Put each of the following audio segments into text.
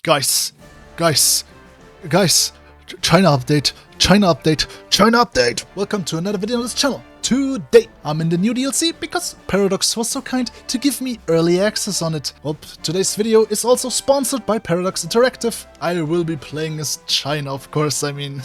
Guys, guys, guys, China update, China update, China update! Welcome to another video on this channel. Today, I'm in the new DLC because Paradox was so kind to give me early access on it. Well, today's video is also sponsored by Paradox Interactive. I will be playing as China, of course, I mean...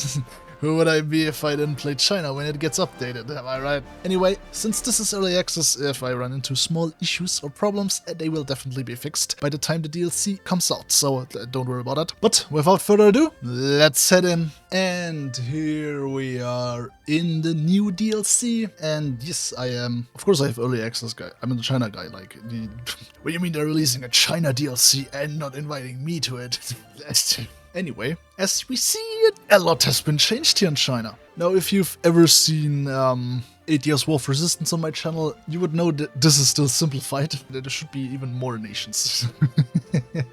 Who would I be if I didn't play China when it gets updated, am I right? Anyway, since this is early access, if I run into small issues or problems, they will definitely be fixed by the time the DLC comes out, so don't worry about that. But without further ado, let's head in. And here we are in the new DLC, and yes, I am, of course I have early access, guy. I'm a China guy, like, what do you mean they're releasing a China DLC and not inviting me to it? Anyway, as we see, a lot has been changed here in China. Now, if you've ever seen 8 Years War of Resistance on my channel, you would know that this is still simplified. There should be even more nations.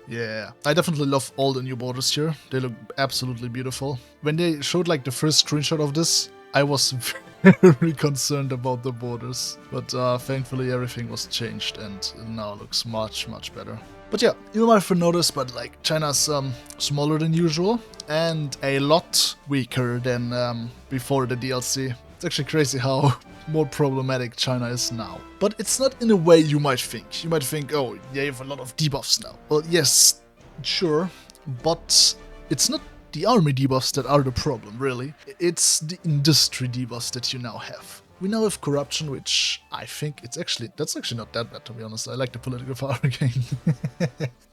Yeah, I definitely love all the new borders here. They look absolutely beautiful. When they showed like the first screenshot of this, I was very concerned about the borders. But thankfully everything was changed and it now looks much, much better. But yeah, you might have noticed, but like China's smaller than usual and a lot weaker than before the DLC. It's actually crazy how more problematic China is now. But it's not in a way you might think. You might think, oh, they have a lot of debuffs now. Well, yes, sure, but it's not the army debuffs that are the problem, really. It's the industry debuffs that you now have. We now have corruption, which I think that's actually not that bad, to be honest. I like the political power again.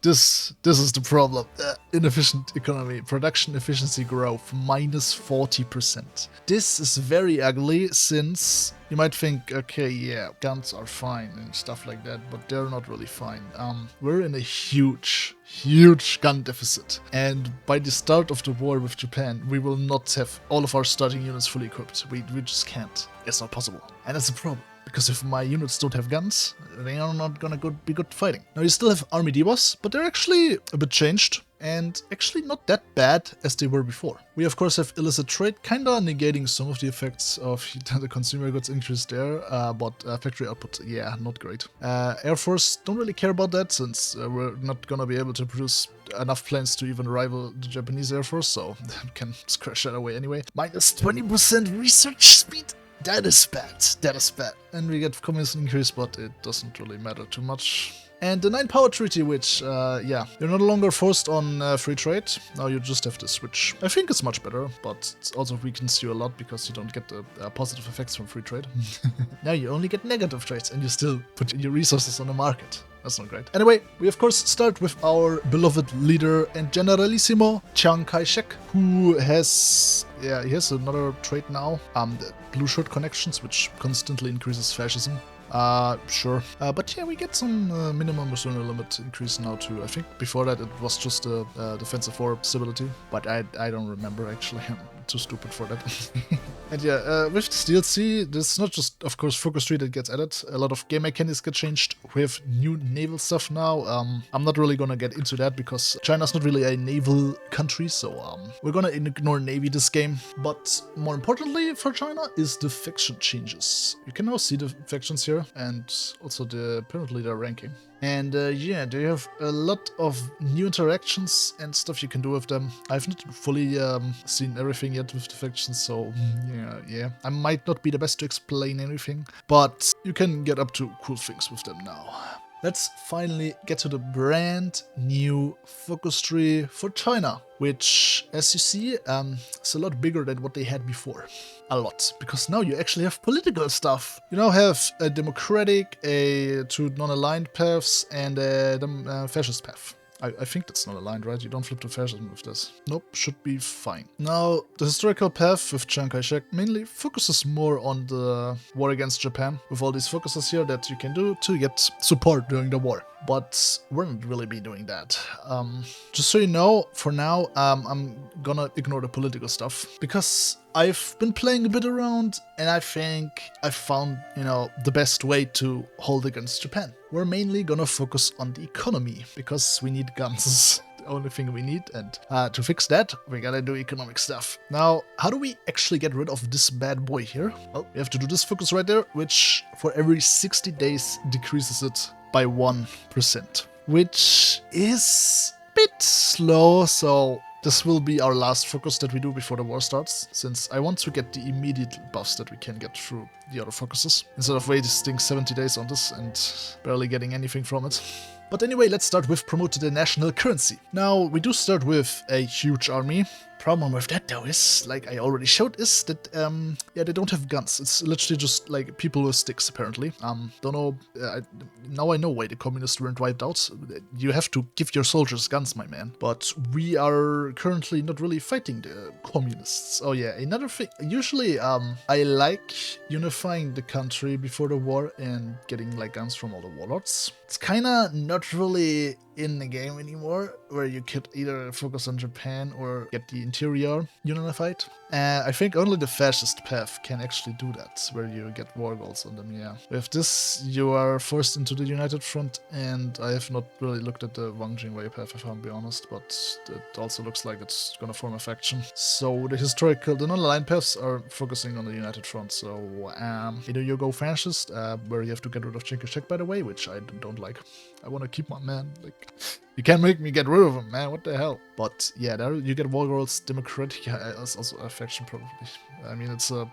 This is the problem. Inefficient economy, production efficiency growth, minus 40%. This is very ugly since you might think, okay, yeah, guns are fine and stuff like that, but they're not really fine. We're in a huge gun deficit. And by the start of the war with Japan, we will not have all of our starting units fully equipped. We just can't. It's not possible. And that's a problem. Because if my units don't have guns, they are not gonna be good fighting. Now you still have army debuffs, but they're actually a bit changed. And actually not that bad as they were before. We of course have illicit trade, kinda negating some of the effects of the consumer goods increase there, but factory output, yeah, not great. Air Force, don't really care about that since we're not gonna be able to produce enough planes to even rival the Japanese Air Force, so we can scratch that away anyway. Minus 20% research speed. That is bad, that is bad. And we get communist increase, but it doesn't really matter too much. And the 9 Power Treaty, which, yeah, you're no longer forced on free trade. Now you just have to switch. I think it's much better, but it also weakens you a lot because you don't get the positive effects from free trade. Now you only get negative trades and you still put your resources on the market. That's not great. Anyway, we of course start with our beloved leader and Generalissimo, Chiang Kai-shek, who has, yeah, he has another trait now, the Blue Shirt Connections, which constantly increases fascism. Sure. But yeah, we get some minimum return limit increase now too. I think before that it was just a defensive war stability, but I don't remember actually. I'm too stupid for that. And yeah, with this DLC, there's not just, of course, Focus 3 that gets added. A lot of game mechanics get changed. We have new naval stuff now. I'm not really gonna get into that because China's not really a naval country, so we're gonna ignore Navy this game. But more importantly for China is the faction changes. You can now see the factions here and also apparently their ranking. And yeah, they have a lot of new interactions and stuff you can do with them. I've not fully seen everything yet with the factions, so yeah. I might not be the best to explain anything, but you can get up to cool things with them now. Let's finally get to the brand new focus tree for China, which, as you see, is a lot bigger than what they had before. A lot, because now you actually have political stuff. You now have a democratic, two non-aligned paths, and a fascist path. I think that's not aligned, right? You don't flip to fascism with this. Nope, should be fine. Now, the historical path with Chiang Kai-shek mainly focuses more on the war against Japan, with all these focuses here that you can do to get support during the war. But we're not really be doing that. Just so you know, for now, I'm gonna ignore the political stuff, because I've been playing a bit around, and I think I found, the best way to hold against Japan. We're mainly gonna focus on the economy, because we need guns. The only thing we need, and to fix that, we gotta do economic stuff. Now, how do we actually get rid of this bad boy here? Well, we have to do this focus right there, which for every 60 days decreases it by 1%, which is bit slow, so this will be our last focus that we do before the war starts, since I want to get the immediate buffs that we can get through the other focuses, instead of wasting 70 days on this and barely getting anything from it. But anyway, let's start with promoting the national currency. Now, we do start with a huge army. Problem with that though is, like I already showed, is that yeah, they don't have guns. It's literally just like people with sticks apparently. Don't know, now I know why the communists weren't wiped out. You have to give your soldiers guns, my man. But we are currently not really fighting the communists. Oh yeah, another thing, usually I like unifying the country before the war and getting like guns from all the warlords. It's kinda not really in the game anymore, where you could either focus on Japan or get the interior unified. I think only the fascist path can actually do that, where you get war goals on them, yeah. With this, you are forced into the United Front, and I have not really looked at the Wang Jingwei path, if I'm being honest, but it also looks like it's gonna form a faction. So the non-aligned paths are focusing on the United Front, so either you go fascist, where you have to get rid of Chiang Kai-shek, by the way, which I don't like. I want to keep my man, like, you can't make me get rid of him, man, what the hell. But yeah, there you get war goals. Democratic is also a faction probably. I mean, it's a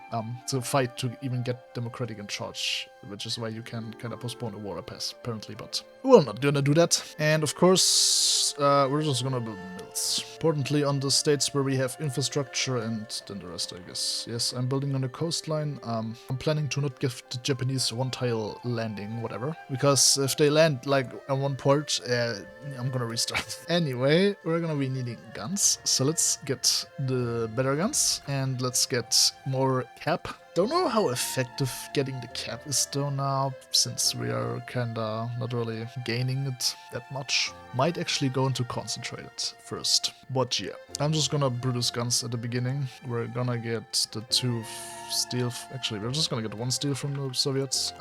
fight to even get Democratic in charge, which is why you can kind of postpone the war pass, apparently, but we're not gonna do that. And of course, we're just gonna build mills. Importantly, on the states where we have infrastructure, and then the rest, I guess. Yes, I'm building on the coastline. I'm planning to not give the Japanese one-tile landing, whatever, because if they land like on one port, I'm gonna restart. Anyway, we're gonna be needing guns, so let's get the better guns, and let's get more cap. Don't know how effective getting the cap is though now, since we are kinda not really gaining it that much. Might actually go into concentrated first. But yeah, I'm just gonna produce guns at the beginning. We're gonna get the 2 steel. Actually, we're just gonna get 1 steel from the Soviets.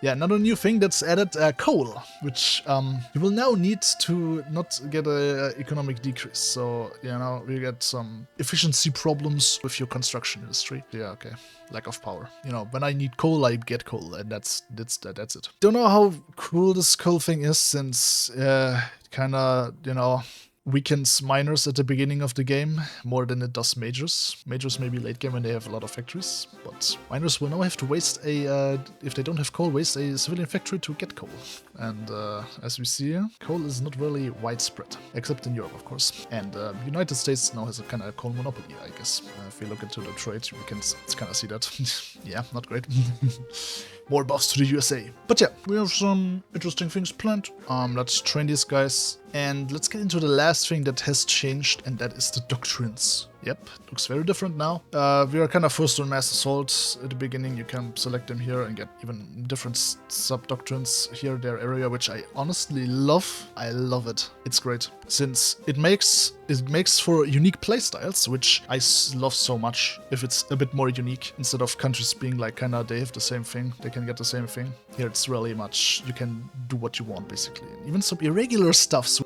Yeah, another new thing that's added, coal, which you will now need to not get a economic decrease. So, you know, we get some efficiency problems with your construction industry. Yeah, okay. Lack of power. You know, when I need coal, I get coal, and that's it. Don't know how cool this coal thing is, since kinda, you know, weakens miners at the beginning of the game more than it does majors. Majors maybe late game when they have a lot of factories, but miners will now have to waste if they don't have coal, waste a civilian factory to get coal. And as we see here, coal is not really widespread, except in Europe, of course. And United States now has a kind of coal monopoly, I guess. If we look into the trade, we can kind of see that. Yeah, not great. More buffs to the USA. But yeah, we have some interesting things planned. Let's train these guys. And let's get into the last thing that has changed, and that is the doctrines. Yep, looks very different now. We are kind of forced on mass assault at the beginning. You can select them here and get even different sub-doctrines here, their area, which I honestly love. I love it. It's great. Since it makes for unique playstyles, which I love so much. If it's a bit more unique, instead of countries being like kinda they have the same thing, they can get the same thing. Here it's really much, you can do what you want basically. Even some irregular stuff. So,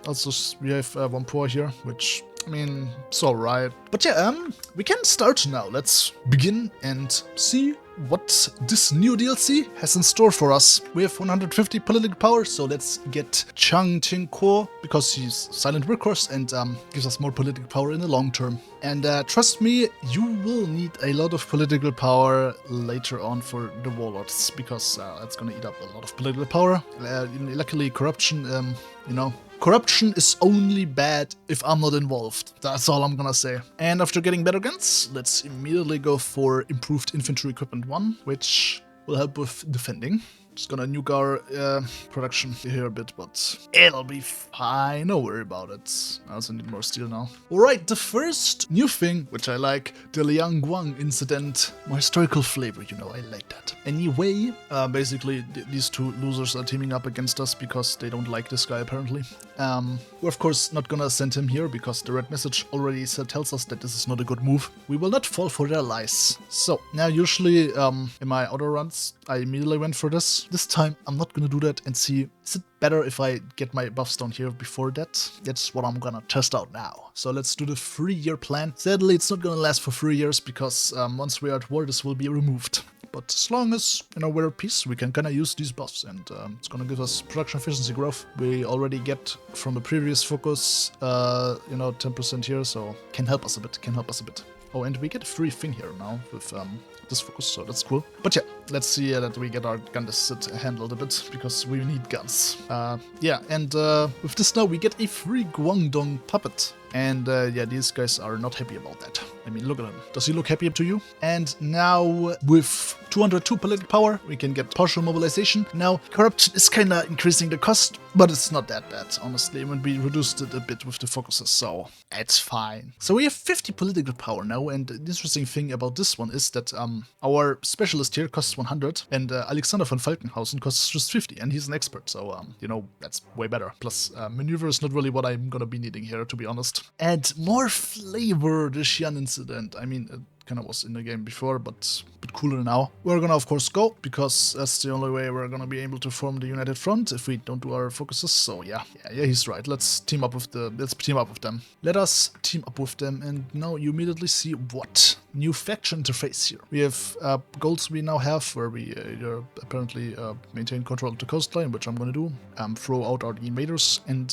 also we have one poor here, which, I mean, it's alright. But yeah, we can start now. Let's begin and see what this new DLC has in store for us. We have 150 political power, so let's get Chiang Ching-kuo, because he's silent workhorse and gives us more political power in the long term. And trust me, you will need a lot of political power later on for the warlords, because that's gonna eat up a lot of political power. Luckily, corruption, you know, corruption is only bad if I'm not involved. That's all I'm gonna say. And after getting better guns, let's immediately go for improved infantry equipment 1, which will help with defending. Just gonna nuke our production here a bit, but it'll be fine, don't worry about it. I also need more steel now. Alright, the first new thing, which I like, the Liang Guang incident. More historical flavor, you know, I like that. Anyway, basically these 2 losers are teaming up against us because they don't like this guy apparently. We're of course not gonna send him here because the red message already tells us that this is not a good move. We will not fall for their lies. So, now usually in my auto runs, I immediately went for this. This time, I'm not gonna do that and see, is it better if I get my buffs down here before that? That's what I'm gonna test out now. So let's do the 3-year plan. Sadly, it's not gonna last for 3 years because once we are at war, this will be removed. But as long as, you know, we're at peace, we can kind of use these buffs, and it's gonna give us production efficiency growth. We already get from the previous focus, you know, 10% here, so can help us a bit, Oh, and we get a free thing here now with this focus, so that's cool. But yeah, let's see that we get our gun deficit handled a bit, because we need guns. Yeah, and with this now we get a free Guangdong puppet. And yeah, these guys are not happy about that. I mean, look at him. Does he look happy to you? And now with 202 political power, we can get partial mobilization. Now, corruption is kind of increasing the cost, but it's not that bad, honestly, when we reduced it a bit with the focuses, so it's fine. So we have 50 political power now, and the interesting thing about this one is that our specialist here costs 100, and Alexander von Falkenhausen costs just 50, and he's an expert, so, you know, that's way better. Plus, maneuver is not really what I'm gonna be needing here, to be honest. Add more flavor, the Xi'an incident. I mean, it kind of was in the game before, but a bit cooler now. We're gonna, of course, go, because that's the only way we're gonna be able to form the United Front if we don't do our focuses. So yeah, he's right. Let's team up with them. Let us team up with them, and now you immediately see what new faction interface here. We have goals we now have where we apparently maintain control of the coastline, which I'm gonna do. Throw out our invaders, and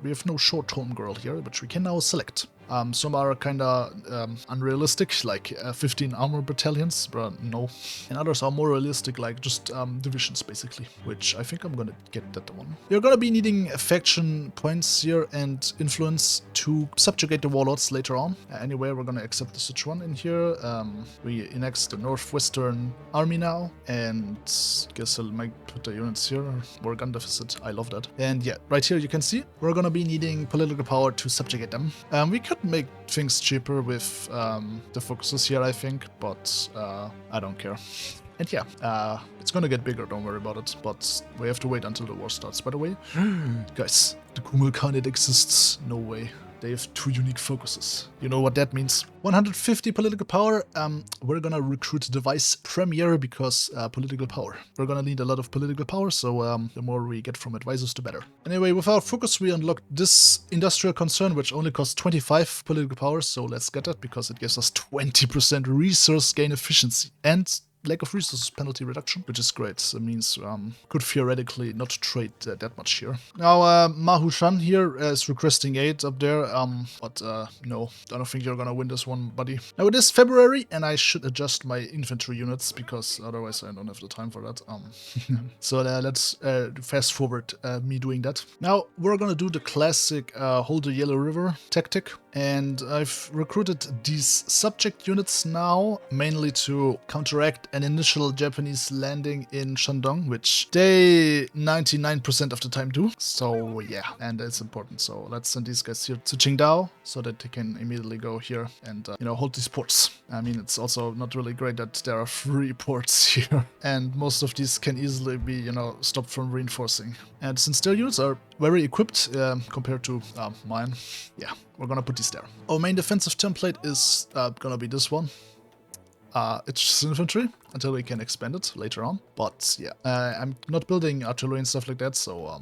we have no short-term girl here, which we can now select. Some are kind of unrealistic, like 15 armor battalions, but no. And others are more realistic, like just divisions, basically, which I think I'm gonna get that one. You're gonna be needing faction points here and influence to subjugate the warlords later on. Anyway, we're gonna accept the Sichuan in here. We annex the Northwestern Army now, and guess I might put the units here. More gun deficit, I love that. And yeah, right here you can see, we're gonna be needing political power to subjugate them. We could make things cheaper with the focuses here, I think, but I don't care. And yeah, it's gonna get bigger, don't worry about it, but we have to wait until the war starts. By the way, guys, the Kumul Khanate exists. No way. They have 2 unique focuses. You know what that means. 150 political power. We're gonna recruit the Vice Premier because political power. We're gonna need a lot of political power, so the more we get from advisors, the better. Anyway, with our focus, we unlocked this industrial concern, which only costs 25 political power, so let's get that because it gives us 20% resource gain efficiency and lack of resources penalty reduction, which is great. That means could theoretically not trade that much here. Now, Ma Hushan here is requesting aid up there, but no, I don't think you're gonna win this one, buddy. Now, it is February, and I should adjust my infantry units, because otherwise I don't have the time for that. So let's fast forward me doing that. Now, we're gonna do the classic hold the Yellow River tactic, and I've recruited these subject units now, mainly to counteract an initial Japanese landing in Shandong, which they 99% of the time do. So yeah, and it's important. So let's send these guys here to Qingdao so that they can immediately go here and, you know, hold these ports. I mean, it's also not really great that there are 3 ports here, and most of these can easily be, you know, stopped from reinforcing. And since their units are very equipped compared to mine, yeah, we're gonna put these there. Our main defensive template is gonna be this one. It's just infantry until we can expand it later on. But yeah, I'm not building artillery and stuff like that, so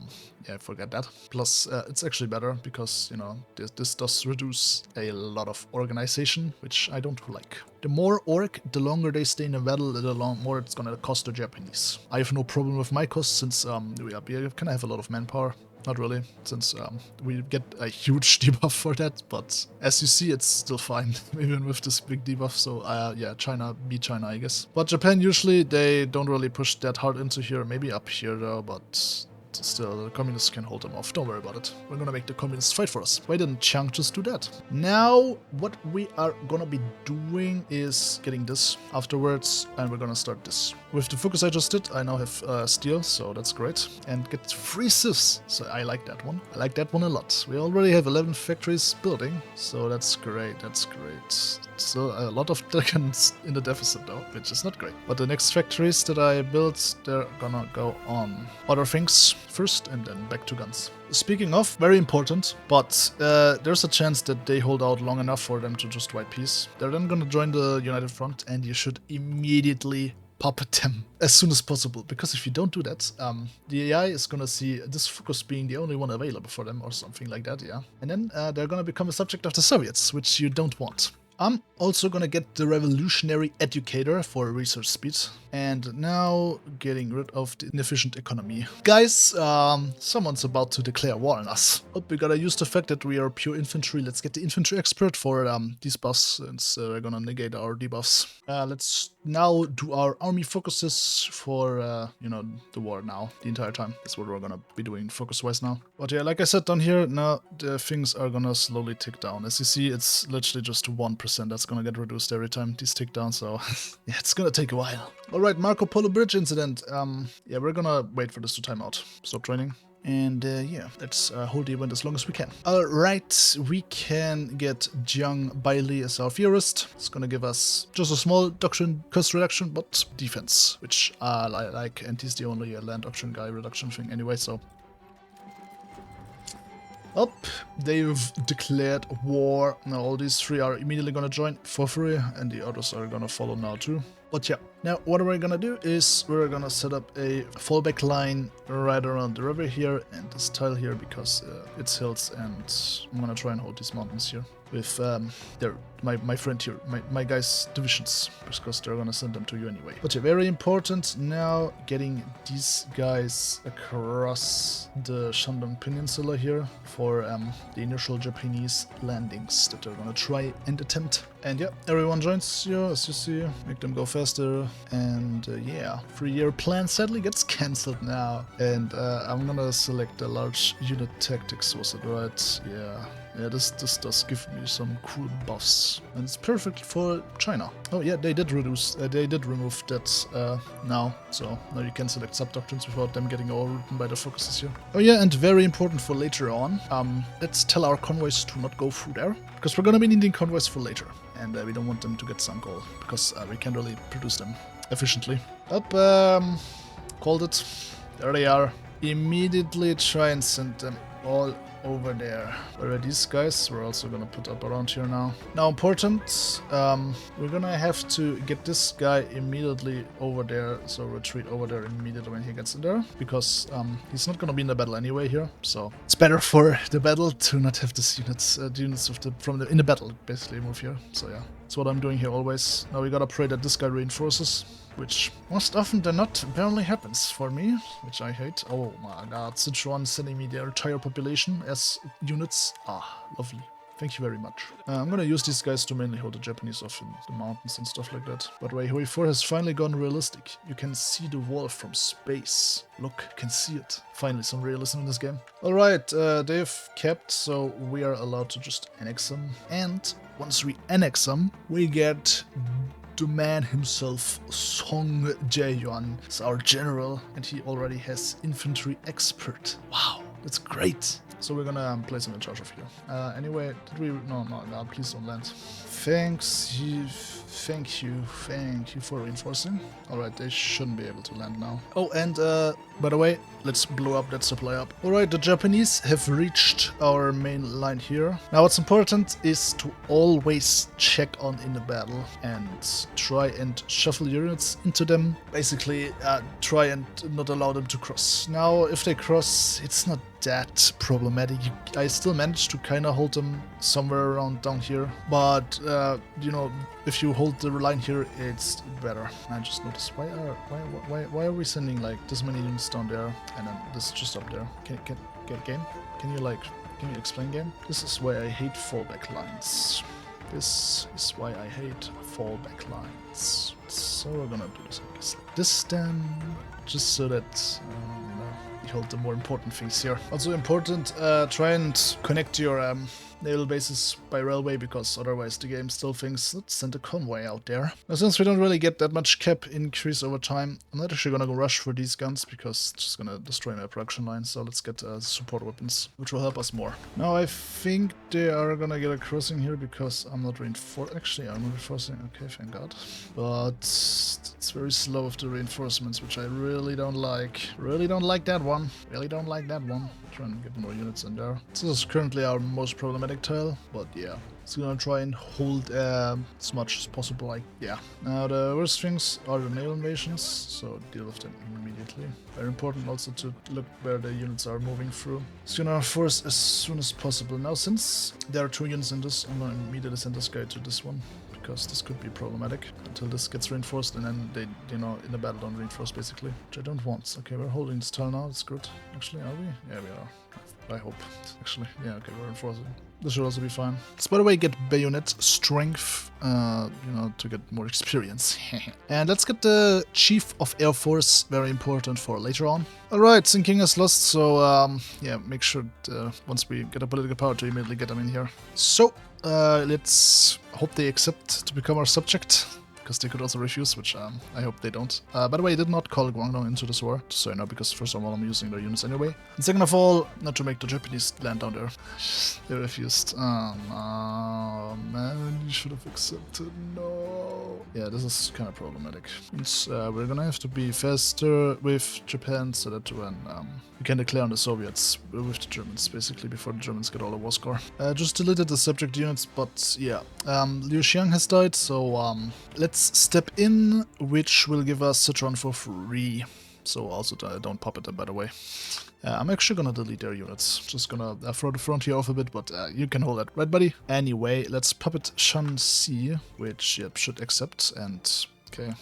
yeah, forget that. Plus, it's actually better because, you know, this does reduce a lot of organization, which I don't like. The more orc, the longer they stay in a battle, the more it's gonna cost the Japanese. I have no problem with my costs since we kind of have a lot of manpower. Not really, since we get a huge debuff for that, but as you see, it's still fine, even with this big debuff, so yeah, China beat China, I guess. But Japan, usually, they don't really push that hard into here, maybe up here though, but still, the communists can hold them off, don't worry about it. We're gonna make the communists fight for us. Why didn't Chiang just do that? Now, what we are gonna be doing is getting this afterwards, and we're gonna start this. With the focus I just did, I now have steel, so that's great. And get 3 civs, so I like that one. I like that one a lot. We already have 11 factories building, so that's great, that's great. So a lot of dragons in the deficit though, which is not great. But the next factories that I built, they're gonna go on other things first and then back to guns. Speaking of, very important, but there's a chance that they hold out long enough for them to just write peace. They're then gonna join the United Front, and you should immediately puppet them as soon as possible, because if you don't do that, the AI is gonna see this focus being the only one available for them or something like that, yeah. And then they're gonna become a subject of the Soviets, which you don't want. I'm also gonna get the Revolutionary Educator for research speed. And now getting rid of the inefficient economy. Guys, someone's about to declare war on us. Oh, we gotta use the fact that we are pure infantry. Let's get the infantry expert for these buffs, since we're gonna negate our debuffs. Let's now do our army focuses for, you know, the war now, the entire time. That's what we're gonna be doing focus-wise now. But yeah, like I said down here, now the things are gonna slowly tick down. As you see, it's literally just 1% that's gonna get reduced every time these tick down, so yeah, it's gonna take a while. Alright, Marco Polo Bridge incident. Yeah, we're gonna wait for this to time out. Stop training. And yeah, let's hold the event as long as we can. Alright, we can get Jiang Bailey as our theorist. It's gonna give us just a small doctrine cost reduction, but defense, which I like, and he's the only land doctrine guy reduction thing anyway, so. Up, they've declared war. Now all these three are immediately gonna join for free, and the others are gonna follow now too. But yeah, now what we're gonna do is we're gonna set up a fallback line right around the river here and this tile here, because it's hills, and I'm gonna try and hold these mountains here with my friend here, my guys' divisions, because they're gonna send them to you anyway. But yeah, very important now, getting these guys across the Shandong Peninsula here for the initial Japanese landings that they're gonna try and attempt. And yeah, everyone joins you, as you see, make them go faster. And yeah, 3-year plan sadly gets cancelled now. And I'm gonna select the large unit tactics, was it right? Yeah. Yeah, this does give me some cool buffs, and it's perfect for China. Oh yeah, they did remove that now, so now you can select sub-doctrines without them getting overwritten by the focuses here. Oh yeah, and very important for later on, let's tell our convoys to not go through there, because we're gonna be needing convoys for later, and we don't want them to get sunk all, because we can't really produce them efficiently. Up, called it. There they are. Immediately try and send them all over there. Where are these guys? We're also gonna put up around here now. Now important, we're gonna have to get this guy immediately over there, so retreat over there immediately when he gets in there, because he's not gonna be in the battle anyway here, so it's better for the battle to not have this units in the battle basically move here. So yeah, that's what I'm doing here always. Now we gotta pray that this guy reinforces, which most often than not apparently happens for me, which I hate. Oh my god, Sichuan sending me their entire population as units. Ah, lovely. Thank you very much. I'm gonna use these guys to mainly hold the Japanese off in the mountains and stuff like that. By the way, Hui 4 has finally gone realistic. You can see the wall from space. Look, you can see it. Finally, some realism in this game. Alright, they've kept, so we are allowed to just annex them. And once we annex them, we get the man himself, Song Jae-yuan, is our general, and he already has infantry expert. Wow, that's great. So we're gonna place him in charge of here. Anyway, did we? No, please don't land. Thank you for reinforcing. Alright, they shouldn't be able to land now. Oh, and by the way, let's blow up that supply up. Alright, the Japanese have reached our main line here. Now what's important is to always check on in the battle and try and shuffle units into them. Basically, try and not allow them to cross. Now, if they cross, it's not that problematic. I still managed to kind of hold them somewhere around down here, but you know, if you hold the line here, it's better. I just noticed why are we sending like this many units down there and then this just up there? Can game? Can you explain, game? This is why I hate fallback lines. This is why I hate fallback lines. So we're gonna do this, I guess, like this then, just so that you know, we hold the more important things here. Also important, try and connect your naval bases by railway, because otherwise the game still thinks, let's send a convoy out there. Now, since we don't really get that much cap increase over time, I'm not actually gonna go rush for these guns, because it's just gonna destroy my production line. So let's get support weapons, which will help us more. Now I think they are gonna get a crossing here, because I'm not reinforcing. Actually, I'm reinforcing. Okay, thank God. But it's very slow with the reinforcements, which I really don't like. Really don't like that one. Really don't like that one. Try and get more units in there. This is currently our most problematic problematic tile, but yeah. It's gonna try and hold as much as possible, like, yeah. Now the worst things are the nail invasions, so deal with them immediately. Very important also to look where the units are moving through. It's gonna force as soon as possible. Now since there are 2 units in this, I'm gonna immediately send this guy to this one, because this could be problematic until this gets reinforced, and then they, you know, in the battle don't reinforce basically, which I don't want. Okay, we're holding this tile now, that's good. Actually, are we? Yeah, we are. I hope. Actually, yeah, okay, we're reinforcing. This should also be fine. Let's, by the way, get bayonet strength, you know, to get more experience. And let's get the Chief of Air Force, very important for later on. Alright, Sin King has lost, so, yeah, make sure once we get a political power to immediately get them in here. So, let's hope they accept to become our subject, because they could also refuse, which I hope they don't. By the way, I did not call Guangdong into this war, just so you know, because first of all, I'm using their units anyway. And second of all, not to make the Japanese land down there. They refused. Oh, no, man, you should have accepted. No. Yeah, this is kind of problematic. Means we're gonna have to be faster with Japan, so that when we can declare on the Soviets with the Germans, basically, before the Germans get all the war score. Just deleted the subject units, but yeah. Liu Xiang has died, so let's step in, which will give us Sichuan for free. So also don't pop it, by the way. I'm actually gonna delete their units. Just gonna throw the frontier off a bit, but you can hold that, right, buddy? Anyway, let's pop it Shanxi, which yep, should accept, and okay.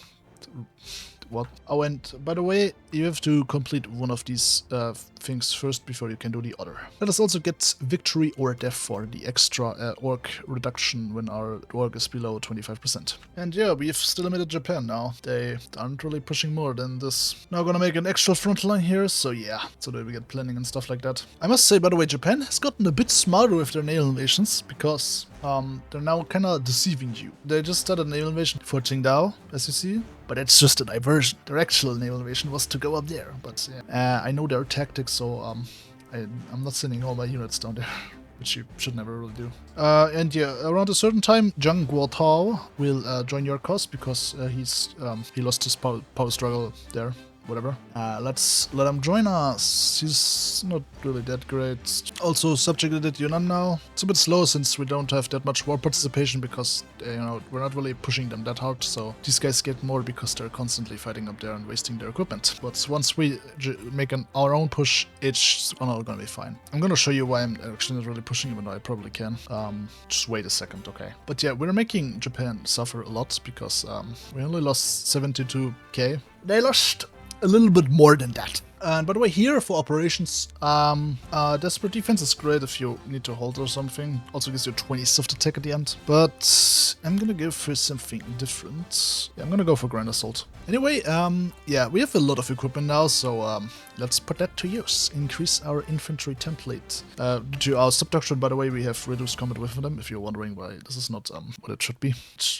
What? Oh, and by the way, you have to complete one of these things first before you can do the other. Let us also get victory or death for the extra orc reduction when our orc is below 25%. And yeah, we've still made Japan now. They aren't really pushing more than this. Now gonna make an extra front line here, so yeah, so that we get planning and stuff like that. I must say, by the way, Japan has gotten a bit smarter with their naval invasions, because they're now kind of deceiving you. They just started a naval invasion for Qingdao, as you see, but it's just a diversion. Their actual naval invasion was to go up there, but yeah. I know their tactics, so I'm not sending all my units down there, which you should never really do. And yeah, around a certain time, Zhang Guotao will join your cause, because he lost his power struggle there. Whatever. Let's let him join us. He's not really that great. Also subjugated Yunnan now. It's a bit slow since we don't have that much war participation, because you know, we're not really pushing them that hard. So these guys get more because they're constantly fighting up there and wasting their equipment. But once we make our own push, it's all gonna be fine. I'm gonna show you why I'm actually not really pushing, even though I probably can. Just wait a second, okay? But yeah, we're making Japan suffer a lot, because we only lost 72k. They lost a little bit more than that. And by the way, here for operations, Desperate Defense is great if you need to hold or something. Also gives you 20 soft attack at the end. But I'm gonna go for something different. Yeah, I'm gonna go for Grand Assault. Anyway, yeah, we have a lot of equipment now, so let's put that to use. Increase our infantry template. Due to our subdoctrine, by the way, we have reduced combat with them, if you're wondering why this is not what it should be.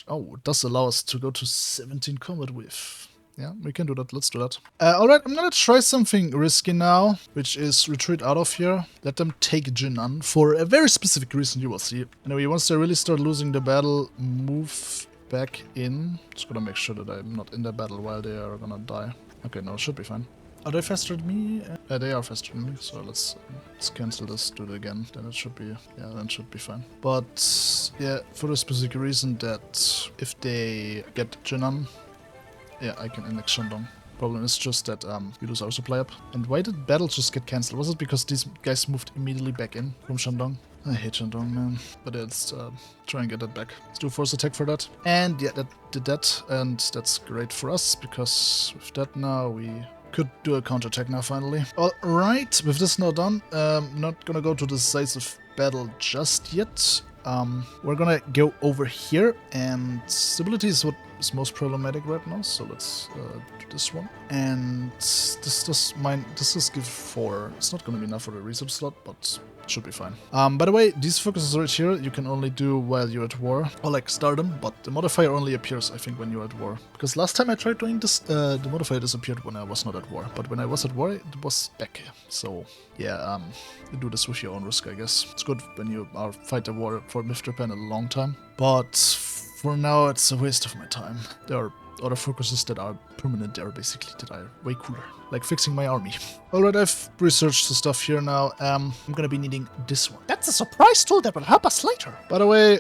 Oh, it does allow us to go to 17 combat with. Yeah, we can do that. Let's do that. Alright, I'm gonna try something risky now, which is retreat out of here. Let them take Jinan for a very specific reason, you will see. Anyway, once they really start losing the battle, move back in. Just gonna make sure that I'm not in the battle while they are gonna die. Okay, no, it should be fine. Are they faster than me? They are faster than me, so let's cancel this, do it again, then it should be, yeah, then it should be fine. But, yeah, for the specific reason that if they get Jinan, yeah, I can annex Shandong. Problem is just that we lose our supply up. And why did battles just get cancelled? Was it because these guys moved immediately back in from Shandong? I hate Shandong, man. But let's try and get that back. Let's do force attack for that. And yeah, that did that. And that's great for us, because with that now we could do a counterattack now finally. Alright, with this now done, not gonna go to the decisive battle just yet. We're gonna go over here, and stability is what is most problematic right now, so let's do this one. And this is give 4. It's not gonna be enough for the research slot, but it should be fine. By the way, these focuses right here you can only do while you're at war, or like start them, but the modifier only appears, I think, when you're at war. Because last time I tried doing this, the modifier disappeared when I was not at war, but when I was at war, it was back. So yeah, you do this with your own risk, I guess. It's good when you are fight a war with Japan a long time, but for now it's a waste of my time. They are other focuses that are permanent there, basically, that are way cooler. Like fixing my army. Alright, I've researched the stuff here now. I'm gonna be needing this one. That's a surprise tool that will help us later. By the way,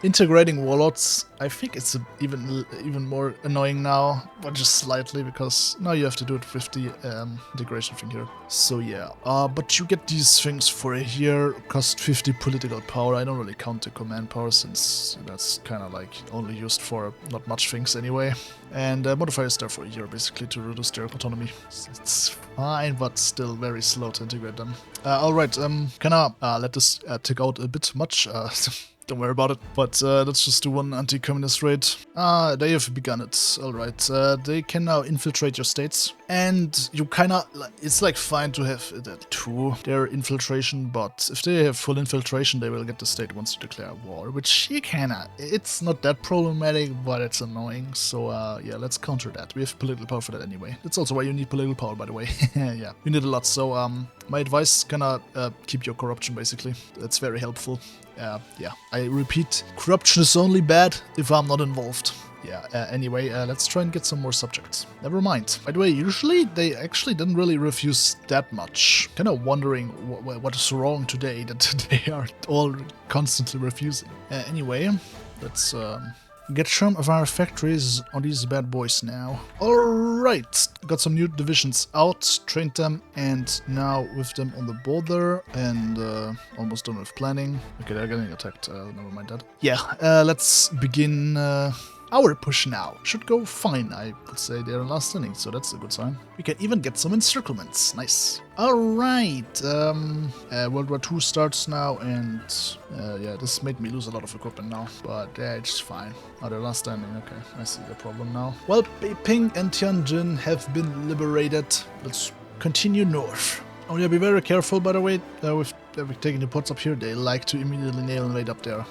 integrating warlords, I think it's even more annoying now, but just slightly, because now you have to do it with the integration thing here. So yeah, but you get these things for a year, cost 50 political power. I don't really count the command power, since that's kind of like only used for not much things anyway. And modifiers there for a year, basically, to reduce their autonomy. It's fine, but still very slow to integrate them. Alright, kinda let this tick out a bit much. Don't worry about it. But let's just do one anti-communist raid. They have begun it. Alright. They can now infiltrate your states. And you kinda... It's like fine to have that too, their infiltration, but if they have full infiltration, they will get the state wants to declare war, which you kinda... It's not that problematic, but it's annoying. So yeah, let's counter that. We have political power for that anyway. That's also why you need political power, by the way. Yeah, you need a lot. So my advice, kinda keep your corruption, basically. That's very helpful. Yeah, I repeat, corruption is only bad if I'm not involved. Yeah, anyway, let's try and get some more subjects. Never mind. By the way, usually they actually didn't really refuse that much. Kind of wondering what is wrong today that they are all constantly refusing. Anyway, let's get some of our factories on these bad boys now. Alright, got some new divisions out, trained them, and now with them on the border, and almost done with planning. Okay, they're getting attacked, never mind that. Yeah, let's begin our push now. Should go fine, I would say. They're in last inning, so that's a good sign. We can even get some encirclements. Nice. Alright, World War II starts now, and yeah, this made me lose a lot of equipment now, but yeah, it's fine. Oh, they're last standing. Okay, I see the problem now. Well, Beiping and Tianjin have been liberated. Let's continue north. Oh yeah, be very careful, by the way, with taking the pots up here. They like to immediately nail invade up there.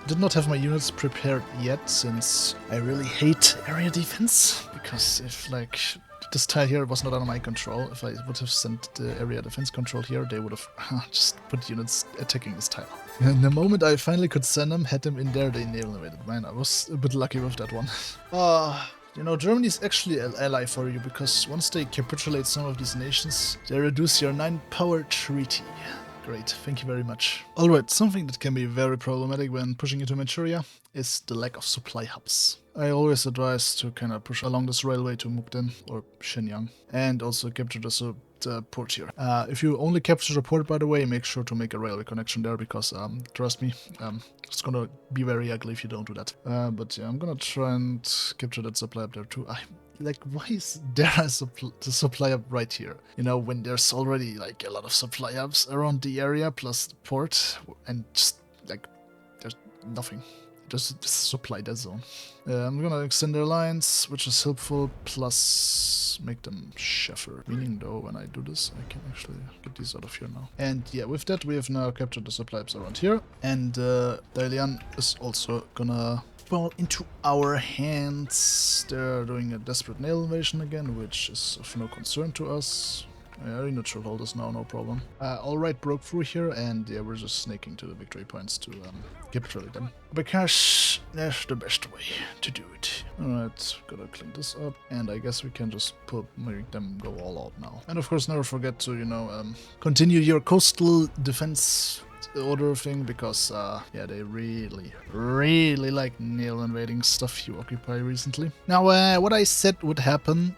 Did not have my units prepared yet, since I really hate area defense, because if like this tile here was not under my control, if I would have sent the area defense control here, they would have just put units attacking this tile. And the moment I finally could send them, had them in there, they nail invaded. Man, I was a bit lucky with that one. You know, Germany is actually an ally for you, because once they capitulate some of these nations, they reduce your 9-power treaty. Great, thank you very much. Alright, something that can be very problematic when pushing into Manchuria is the lack of supply hubs. I always advise to kind of push along this railway to Mukden or Shenyang, and also capture the port here. If you only capture the port, by the way, make sure to make a railway connection there, because trust me, it's gonna be very ugly if you don't do that. But yeah, I'm gonna try and capture that supply up there too. Like, why is there a supply hub right here? You know, when there's already like a lot of supply hubs around the area plus the port, and just like there's nothing. Just supply that zone. I'm gonna extend their lines, which is helpful, plus make them cheffer. Meaning though, when I do this, I can actually get these out of here now. And yeah, with that, we have now captured the supply hubs around here. And Dalian is also gonna fall into our hands. They're doing a desperate nail invasion again, which is of no concern to us. Yeah, we neutral hold us now, no problem. Alright, broke through here, and yeah, we're just snaking to the victory points to capitulate them. Because that's the best way to do it. Alright, gotta clean this up, and I guess we can just make them go all out now. And of course, never forget to, you know, continue your coastal defense order thing, because yeah, they really like nail invading stuff you occupy recently. Now, what I said would happen,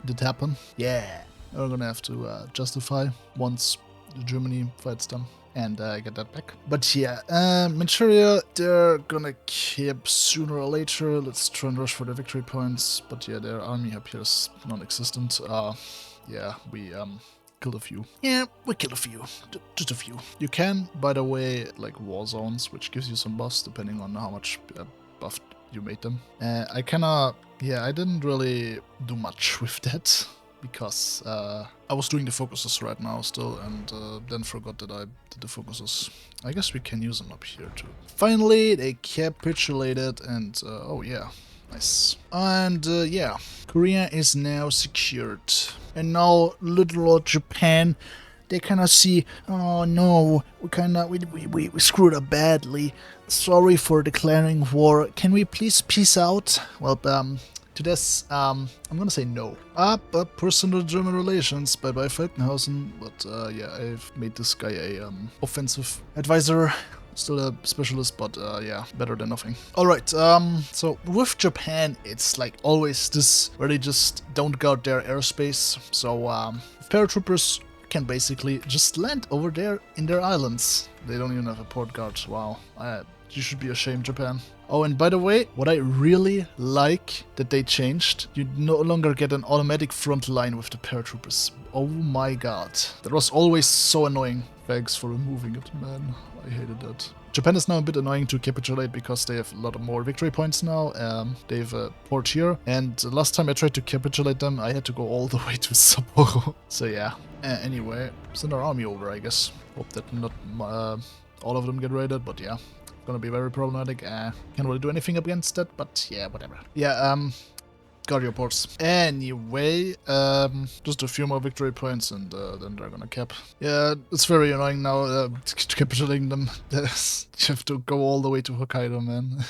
did happen. Yeah. We're gonna have to justify once Germany fights them and get that back. But yeah, Manchuria, they're gonna keep sooner or later. Let's try and rush for the victory points. But yeah, their army up here is non-existent. Yeah, we killed a few. Yeah, we killed a few. Just a few. You can, by the way, like war zones, which gives you some buffs depending on how much buff you made them. I kinda, yeah, I didn't really do much with that, because I was doing the focuses right now still, and then forgot that I did the focuses. I guess we can use them up here too. Finally, they capitulated, and oh yeah, nice. And yeah, Korea is now secured. And now little old Japan they kind of see, oh no, we screwed up badly. Sorry for declaring war. Can we please peace out? Well, to this, I'm gonna say no. Personal German relations, bye-bye Falkenhausen. But yeah, I've made this guy a offensive advisor. Still a specialist, but yeah, better than nothing. Alright, so with Japan, it's like always this, where they just don't guard their airspace. So paratroopers can basically just land over there in their islands. They don't even have a port guard. Wow, you should be ashamed, Japan. Oh, and by the way, what I really like that they changed, you no longer get an automatic front line with the paratroopers. Oh my god, that was always so annoying. Thanks for removing it, man. I hated that. Japan is now a bit annoying to capitulate because they have a lot more victory points now. They have a port here, and the last time I tried to capitulate them, I had to go all the way to Sapporo. So yeah. Anyway, send our army over, I guess. Hope that not all of them get raided, but yeah. Gonna be very problematic. Can't really do anything against that, but yeah, whatever. Yeah, guard your ports. Anyway, just a few more victory points and then they're gonna cap. Yeah, it's very annoying now capitulating them. You have to go all the way to Hokkaido, man.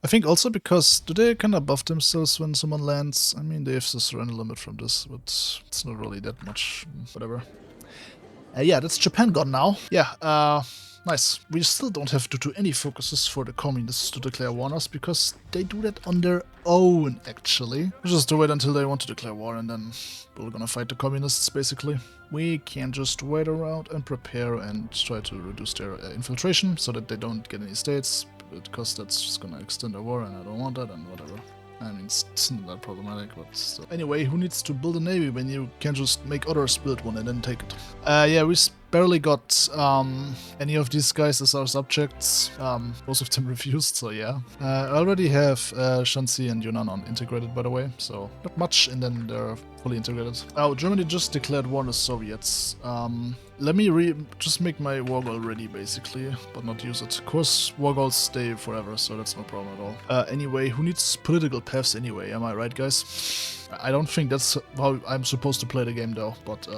I think also because do they kind of buff themselves when someone lands? I mean, they have the surrender limit from this, but it's not really that much. Whatever. Yeah, that's Japan gone now. Yeah, nice. We still don't have to do any focuses for the communists to declare war on us, because they do that on their own, actually. We'll just wait until they want to declare war, and then we're gonna fight the communists, basically. We can just wait around and prepare and try to reduce their infiltration, so that they don't get any states, because that's just gonna extend the war, and I don't want that, and whatever. I mean, it's not that problematic, but still. Anyway, who needs to build a navy when you can just make others build one and then take it? Yeah, we barely got any of these guys as our subjects. Most of them refused, so yeah. I already have Shanxi and Yunnan integrated, by the way, so not much, and then they're fully integrated. Oh, Germany just declared war on the Soviets. Let me just make my war goal ready, basically, but not use it. Of course, war goals stay forever, so that's no problem at all. Anyway, who needs political paths anyway? Am I right, guys? I don't think that's how I'm supposed to play the game, though, but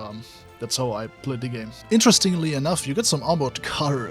that's how I play the game. Interestingly enough, you get some armored car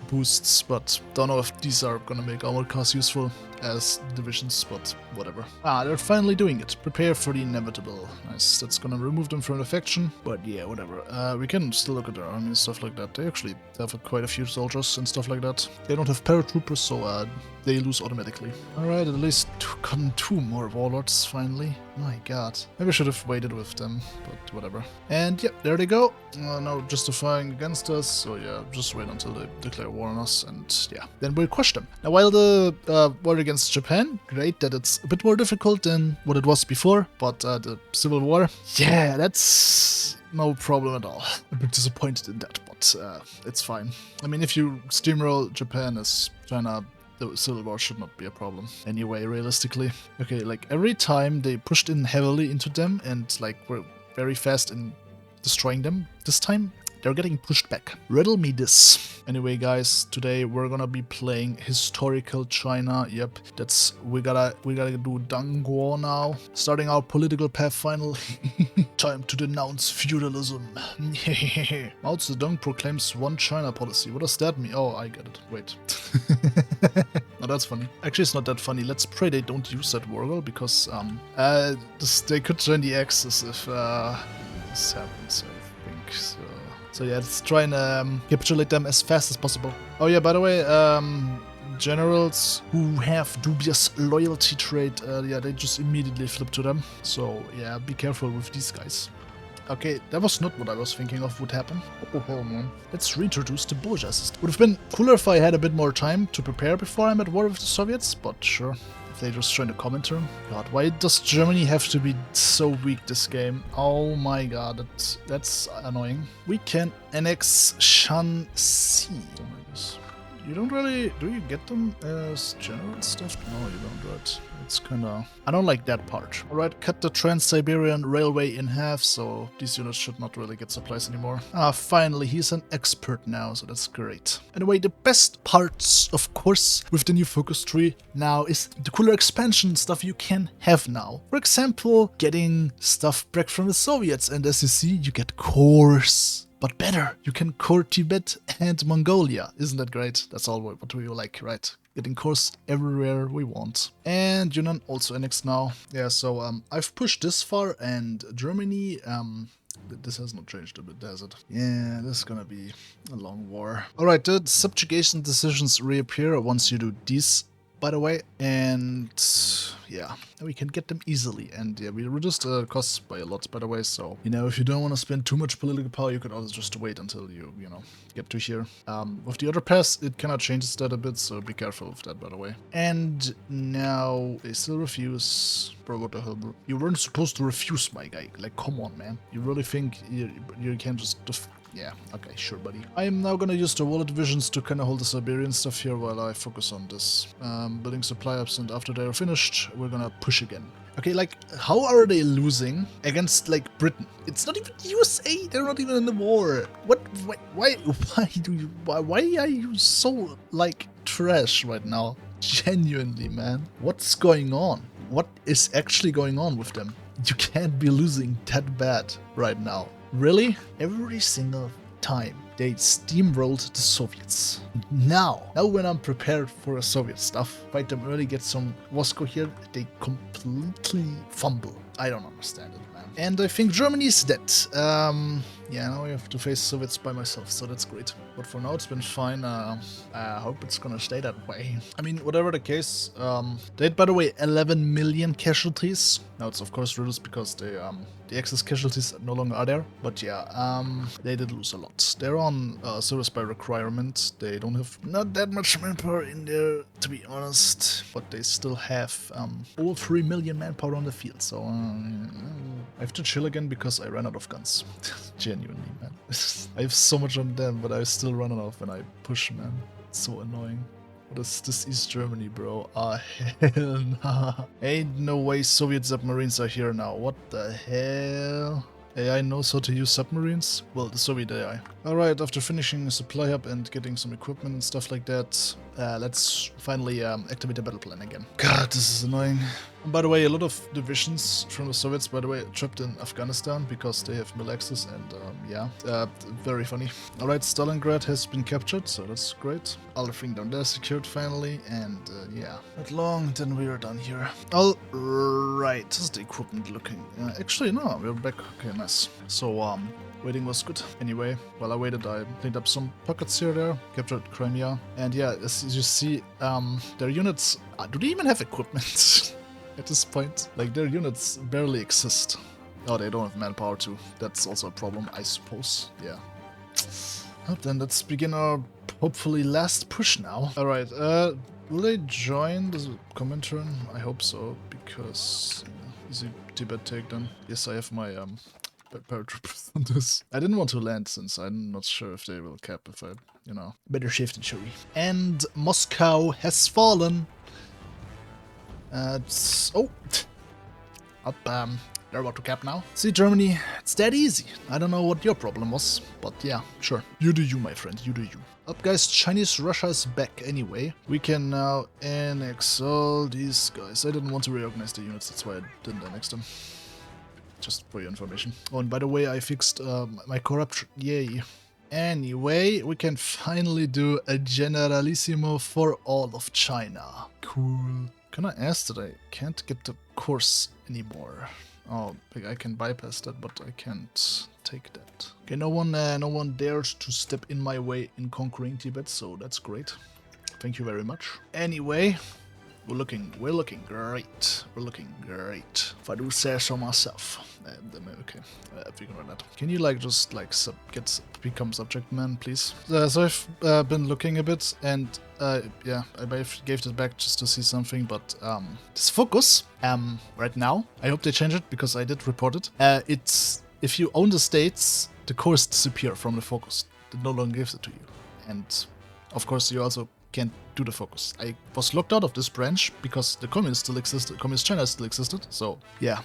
boosts, but don't know if these are gonna make armored cars useful as divisions, but whatever. They're finally doing it. Prepare for the inevitable. Nice. That's gonna remove them from the faction, but yeah, whatever. We can still look at their army and stuff like that. They actually have quite a few soldiers and stuff like that. They don't have paratroopers, so they lose automatically. Alright, at least gotten 2 more warlords, finally. My god. Maybe I should have waited with them, but whatever. And yeah, there they go. Now justifying against us, so yeah, just wait until they declare war on us, and yeah, then we'll crush them. Now, while the war against Japan, great that it's a bit more difficult than what it was before, but the Civil War, yeah, that's no problem at all. I'm a bit disappointed in that, but it's fine. I mean, if you steamroll Japan as China, the Civil War should not be a problem. Anyway, realistically. Okay, like every time they pushed in heavily into them and like were very fast in destroying them, this time they're getting pushed back. Riddle me this. Anyway, guys, today we're gonna be playing historical China. Yep, we gotta do Dangguo now. Starting our political path finally. Time to denounce feudalism. Mao Zedong proclaims one China policy. What does that mean? Oh, I get it. Wait. Oh, that's funny. Actually, it's not that funny. Let's pray they don't use that war goal, because they could join the Axis if this happens, I think. So yeah, let's try and capitulate them as fast as possible. Oh yeah, by the way, generals who have dubious loyalty trait, yeah, they just immediately flip to them. So yeah, be careful with these guys. Okay, that was not what I was thinking of would happen. What the hell, man? Let's reintroduce the bourgeois system. Would have been cooler if I had a bit more time to prepare before I'm at war with the Soviets, but sure. If they just join the common term. God, why does Germany have to be so weak this game? Oh my god, that's annoying. We can annex Shanxi. You don't really... Do you get them as general stuff? No, you don't, right? It's kinda... I don't like that part. Alright, cut the Trans-Siberian Railway in half, so these units should not really get supplies anymore. Finally, he's an expert now, so that's great. Anyway, the best parts, of course, with the new focus tree now is the cooler expansion stuff you can have now. For example, getting stuff back from the Soviets, and as you see, you get cores. but better. You can core Tibet and Mongolia. Isn't that great? That's all what we like, right? Getting cores everywhere we want. And Yunnan also annexed now. Yeah, so I've pushed this far, and Germany, this has not changed a bit, has it? Yeah, this is gonna be a long war. Alright, the subjugation decisions reappear once you do these, by the way, and yeah, we can get them easily, and yeah, we reduced the costs by a lot, by the way, so, you know, if you don't want to spend too much political power, you could also just wait until you know, get to here. With the other pass, it cannot change that a bit, so be careful with that, by the way. And now, they still refuse. Bro, what the hell, bro? You weren't supposed to refuse, my guy. Like, come on, man. You really think you can just... Yeah, okay, sure, buddy. I am now gonna use the wallet visions to kind of hold the Siberian stuff here while I focus on this. Building supply ups, and after they're finished, we're gonna push again. Okay, like, how are they losing against, like, Britain? It's not even USA, they're not even in the war. What, why are you so, like, trash right now? Genuinely, man. What's going on? What is actually going on with them? You can't be losing that bad right now. Really? Every single time they steamrolled the Soviets. Now when I'm prepared for a Soviet stuff, fight them early, get some Moscow here, they completely fumble. I don't understand it, man. And I think Germany is dead. Yeah, now I have to face Soviets by myself, so that's great. But for now, it's been fine. I hope it's gonna stay that way. I mean, whatever the case, they had, by the way, 11 million casualties. Now it's of course reduced because the excess casualties no longer are there. But yeah, they did lose a lot. They're on service by requirement. They don't have not that much manpower in there, to be honest. But they still have over 3 million manpower on the field. So I have to chill again because I ran out of guns. Genuinely, man. I have so much on them, but I still run out when I push, man. It's so annoying. What is this East Germany, bro? Ah, hell nah. Ain't no way Soviet submarines are here now. What the hell? AI knows how to use submarines? Well, the Soviet AI. Alright, after finishing a supply hub and getting some equipment and stuff like that, let's finally activate the battle plan again. God, this is annoying. And by the way, a lot of divisions from the Soviets, by the way, trapped in Afghanistan because they have mill access, and yeah, very funny. Alright, Stalingrad has been captured, so that's great. Everything down there secured finally, and yeah. Not long, then we are done here. Alright, this is the equipment looking. Actually, no, we're back. Okay, nice. So, waiting was good. Anyway, while I waited, I cleaned up some pockets here there, captured Crimea, and yeah, as you see, their units, do they even have equipment at this point? Like, their units barely exist. Oh, they don't have manpower too. That's also a problem, I suppose. Yeah. Well, then let's begin our hopefully last push now. Alright, will they join the Comintern? I hope so, because easy Tibet takedown. Yes, I have my paratroopers on this. I didn't want to land since I'm not sure if they will cap if I, you know, better safe than sorry. And Moscow has fallen. Oh, up. They're about to cap now. See, Germany, it's that easy. I don't know what your problem was, but yeah, sure. You do you, my friend. You do you. Up, guys. Chinese Russia is back anyway. We can now annex all these guys. I didn't want to reorganize the units, that's why I didn't annex them. Just for your information. Oh, and by the way, I fixed my corruption. Yay. Anyway, we can finally do a Generalissimo for all of China. Cool. Can I ask that I can't get the course anymore? Oh, I can bypass that, but I can't take that. Okay, no one dares to step in my way in conquering Tibet, so that's great. Thank you very much. Anyway, we're looking great. We're looking great. If I do say so myself. Okay, figure that. Can you like just like become subject man, please? So I've been looking a bit, and yeah, I gave it back just to see something, but this focus right now, I hope they change it because I did report it. It's if you own the states, the cores disappear from the focus. It no longer gives it to you, and of course you also can't do the focus. I was locked out of this branch because the communist still existed. Communist China still existed. So yeah,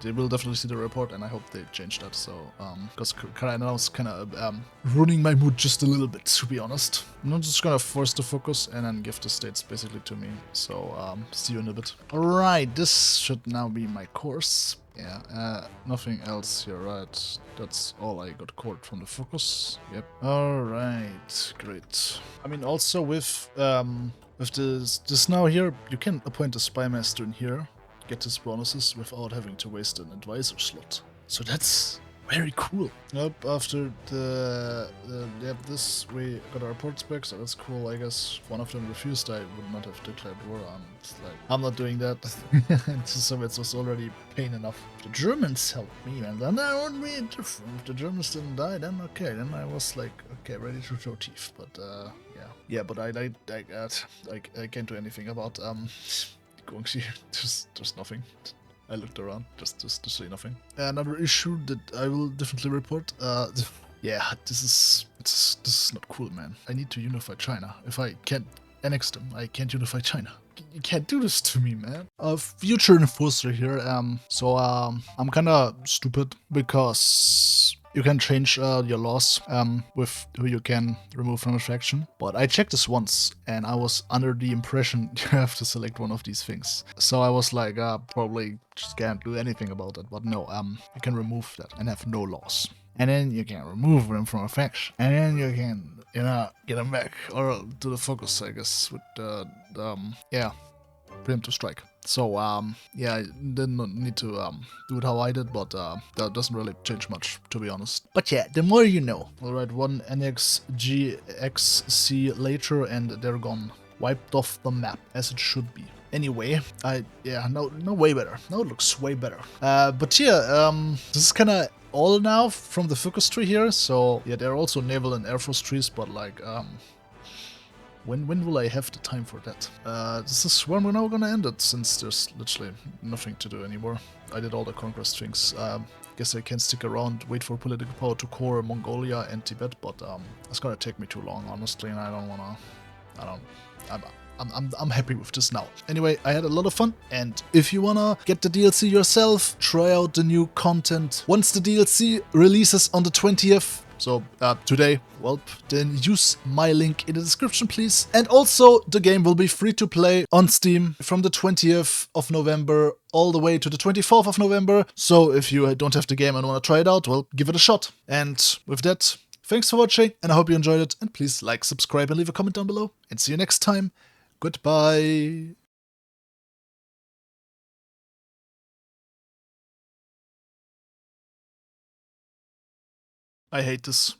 they will definitely see the report, and I hope they change that. So, because now it's kind of ruining my mood just a little bit, to be honest. I'm not just gonna force the focus and then give the states basically to me. So, see you in a bit. Alright, this should now be my course. Yeah, nothing else here, right? That's all I got caught from the focus. Yep. Alright, great. I mean, also with this now here, you can appoint a spy master in here, get his bonuses without having to waste an advisor slot. So that's very cool. Yep, after this we got our reports back, so that's cool. I guess if one of them refused, I would not have declared war. It's like, I'm not doing that. The Soviets was already pain enough. The Germans helped me, and then I would be different. If the Germans didn't die, then okay, then I was like, okay, ready to show teeth. But yeah, but I can't do anything about Guangxi. There's nothing. I looked around just to see nothing. Another issue that I will definitely report. Yeah, this is not cool, man. I need to unify China. If I can't annex them, I can't unify China. You can't do this to me, man. Future enforcer here. I'm kind of stupid because you can change your laws with who you can remove from a faction. But I checked this once and I was under the impression you have to select one of these things. So I was like, probably just can't do anything about it. But no, you can remove that and have no laws. And then you can remove them from a faction. And then you can, get them back. Or do the focus, I guess, with preemptive strike. So, yeah, I didn't need to do it how I did, but that doesn't really change much, to be honest. But yeah, the more you know. Alright, one NXGXC later, and they're gone. Wiped off the map, as it should be. Anyway, no, way better. Now it looks way better. But yeah, this is kind of all now from the focus tree here. So yeah, there are also naval and air force trees, but like, when will I have the time for that? This is where we're now gonna end it, since there's literally nothing to do anymore. I did all the conquest things. Guess I can stick around, wait for political power to core Mongolia and Tibet, but it's gonna take me too long, honestly, and I don't wanna. I'm happy with this now. Anyway, I had a lot of fun, and if you wanna get the DLC yourself, try out the new content. Once the DLC releases on the 20th, so today, well, then use my link in the description, please. And also, the game will be free to play on Steam from the 20th of November all the way to the 24th of November. So if you don't have the game and wanna try it out, well, give it a shot. And with that, thanks for watching, and I hope you enjoyed it. And please like, subscribe, and leave a comment down below. And see you next time. Goodbye. I hate this.